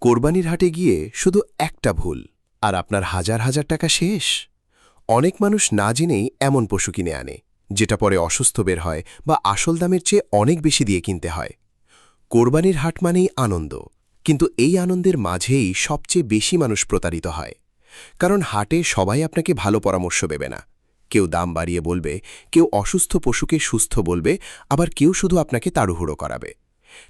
কোরবানির হাটে গিয়ে শুধু একটা ভুল আর আপনার হাজার হাজার টাকা শেষ। অনেক মানুষ না জেনেই এমন পশু কিনে আনে যেটা পরে অসুস্থ বের হয় বা আসল দামের চেয়ে অনেক বেশি দিয়ে কিনতে হয়। কোরবানির হাট মানেই আনন্দ, কিন্তু এই আনন্দের মাঝেই সবচেয়ে বেশি মানুষ প্রতারিত হয়। কারণ হাটে সবাই আপনাকে ভালো পরামর্শ দেবে না। কেউ দাম বাড়িয়ে বলবে, কেউ অসুস্থ পশুকে সুস্থ বলবে, আবার কেউ শুধু আপনাকে তাড়ুহুড়ো করাবে।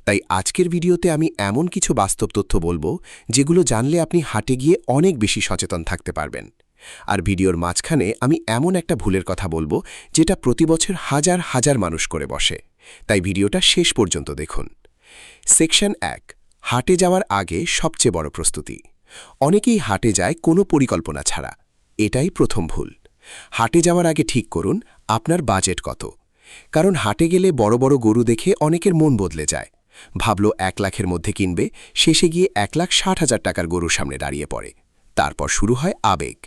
তাই আজকের ভিডিওতে আমি এমন কিছু বাস্তব তথ্য বলবো যেগুলো জানলে আপনি হাটে গিয়ে অনেক বেশি সচেতন থাকতে পারবেন। আর ভিডিওর মাঝখানে আমি এমন একটা ভুলের কথা বলবো যেটা প্রতি বছর হাজার হাজার মানুষ করে বসে। তাই ভিডিওটা শেষ পর্যন্ত দেখুন। সেকশন 1, হাটে যাওয়ার আগে সবচেয়ে বড় প্রস্তুতি। অনেকেই হাটে যায় কোনো পরিকল্পনা ছাড়া। এটাই প্রথম ভুল। হাটে যাওয়ার আগে ঠিক করুন আপনার বাজেট কত। কারণ হাটে গেলে বড় বড় গরু দেখে অনেকের মন বদলে যায়। ভাবল 1 লাখের মধ্যে কিনবে, শেষে গিয়ে 1,60,000 টাকার গরুর সামনে দাঁড়িয়ে পড়ে। তারপর শুরু হয় আবেগ,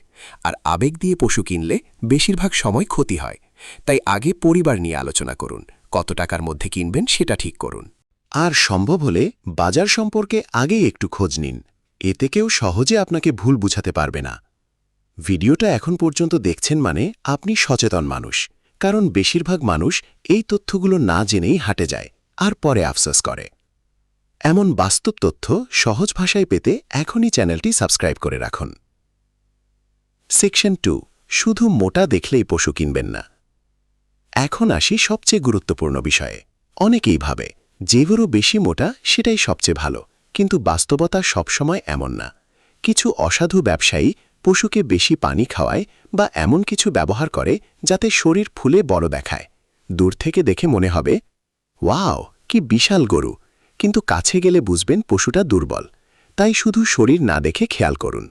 আর আবেগ দিয়ে পশু কিনলে বেশিরভাগ সময় ক্ষতি হয়। তাই আগে পরিবার নিয়ে আলোচনা করুন, কত টাকার মধ্যে কিনবেন সেটা ঠিক করুন। আর সম্ভব হলে বাজার সম্পর্কে আগেই একটু খোঁজ নিন। এতে কেউ সহজে আপনাকে ভুল বুঝাতে পারবে না। ভিডিওটা এখন পর্যন্ত দেখছেন মানে আপনি সচেতন মানুষ, কারণ বেশিরভাগ মানুষ এই তথ্যগুলো না জেনেই হাটে যায় আর পরে আফসোস করে। এমন বাস্তব তথ্য সহজ ভাষায় পেতে এখনই চ্যানেলটি সাবস্ক্রাইব করে রাখুন। সেকশন 2, শুধু মোটা দেখলেই পশু কিনবেন না। এখন আসি সবচেয়ে গুরুত্বপূর্ণ বিষয়ে। অনেকেই ভাবে যে গরু বেশি মোটা সেটাই সবচেয়ে ভালো, কিন্তু বাস্তবতা সবসময় এমন না। কিছু অসাধু ব্যবসায়ী পশুকে বেশি পানি খাওয়ায় বা এমন কিছু ব্যবহার করে যাতে শরীর ফুলে বড় দেখায়। দূর থেকে দেখে মনে হবে, ওয়াও কি বিশাল গরু, কিন্তু কাছে গেলে বুঝবেন পশুটা দুর্বল। তাই শুধু শরীর না দেখে খেয়াল করুন।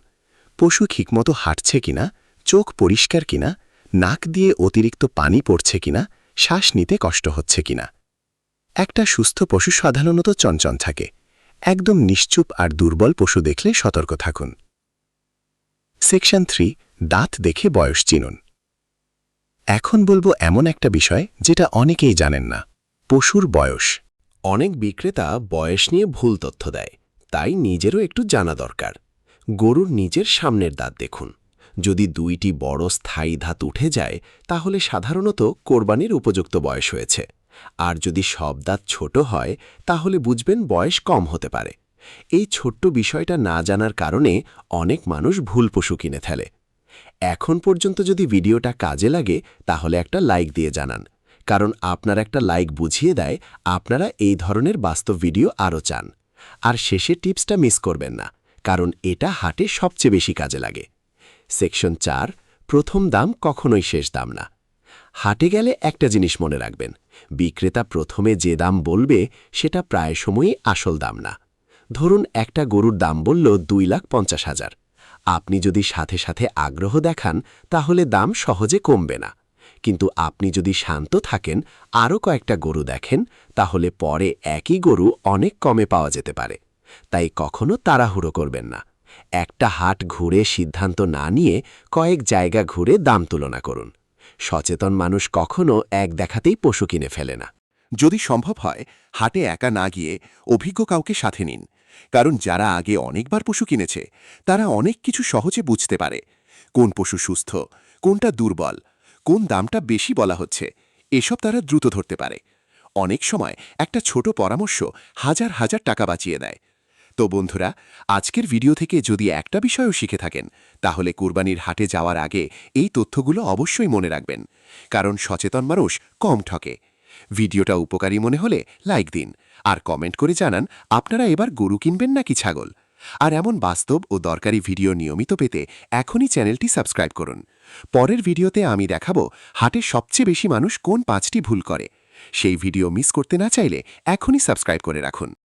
পশু ঠিকমতো হাঁটছে কিনা, চোখ পরিষ্কার কিনা, নাক দিয়ে অতিরিক্ত পানি পড়ছে কিনা, শ্বাস নিতে কষ্ট হচ্ছে কিনা। একটা সুস্থ পশু সাধারণত চঞ্চল থাকে। একদম নিশ্চুপ আর দুর্বল পশু দেখলে সতর্ক থাকুন। সেকশন 3, দাঁত দেখে বয়স চিনুন। এখন বলবো এমন একটা বিষয় যেটা অনেকেই জানেন না, পশুর বয়স। অনেক বিক্রেতা বয়স নিয়ে ভুল তথ্য দেয়, তাই নিজেরও একটু জানা দরকার। গরুর নিজের সামনের দাঁত দেখুন। যদি 2টি বড় স্থায়ী দাঁত উঠে যায়, তাহলে সাধারণত কোরবানির উপযুক্ত বয়স হয়েছে। আর যদি সব দাঁত ছোট হয়, তাহলে বুঝবেন বয়স কম হতে পারে। এই ছোট্ট বিষয়টা না জানার কারণে অনেক মানুষ ভুল পশু কিনে ফেলে। এখন পর্যন্ত যদি ভিডিওটা কাজে লাগে, তাহলে একটা লাইক দিয়ে জানান, কারণ আপনার একটা লাইক বুঝিয়ে দেয় আপনারা এই ধরনের বাস্তব ভিডিও আরও চান। আর শেষে টিপসটা মিস করবেন না, কারণ এটা হাটে সবচেয়ে বেশি কাজে লাগে। সেকশন 4, প্রথম দাম কখনোই শেষ দাম না। হাটে গেলে একটা জিনিস মনে রাখবেন, বিক্রেতা প্রথমে যে দাম বলবে সেটা প্রায় সময়ই আসল দাম না। ধরুন একটা গরুর দাম বলল 2,50,000। আপনি যদি সাথে সাথে আগ্রহ দেখান, তাহলে দাম সহজে কমবে না। কিন্তু আপনি যদি শান্ত থাকেন, আরও কয়েকটা গরু দেখেন, তাহলে পরে একই গরু অনেক কমে পাওয়া যেতে পারে। তাই কখনো তাড়াহুড়ো করবেন না। একটা হাট ঘুরে সিদ্ধান্ত না নিয়ে কয়েক জায়গা ঘুরে দাম তুলনা করুন। সচেতন মানুষ কখনো এক দেখাতেই পশু কিনে ফেলে না। যদি সম্ভব হয়, হাটে একা না গিয়ে অভিজ্ঞ কাউকে সাথে নিন। কারণ যারা আগে অনেকবার পশু কিনেছে, তারা অনেক কিছু সহজে বুঝতে পারে। কোন পশু সুস্থ, কোনটা দুর্বল, কোন দামটা বেশি বলা হচ্ছে, এসব তারা দ্রুত ধরতে পারে। অনেক সময় একটা ছোট পরামর্শ হাজার হাজার টাকা বাঁচিয়ে দেয়। তো বন্ধুরা, আজকের ভিডিও থেকে যদি একটা বিষয়ও শিখে থাকেন, তাহলে কুরবানির হাটে যাওয়ার আগে এই তথ্যগুলো অবশ্যই মনে রাখবেন। কারণ সচেতন মানুষ কম ঠকে। ভিডিওটা উপকারী মনে হলে লাইক দিন, আর কমেন্ট করে জানান আপনারা এবার গরু কিনবেন নাকি ছাগল। আর এমন বাস্তব ও দরকারি ভিডিও নিয়মিত পেতে এখনই চ্যানেলটি সাবস্ক্রাইব করুন। পরের ভিডিওতে আমি দেখাবো হাটে সবচেয়ে বেশি মানুষ কোন 5টি ভুল করে। সেই ভিডিও মিস করতে না চাইলে এখনই সাবস্ক্রাইব করে রাখুন।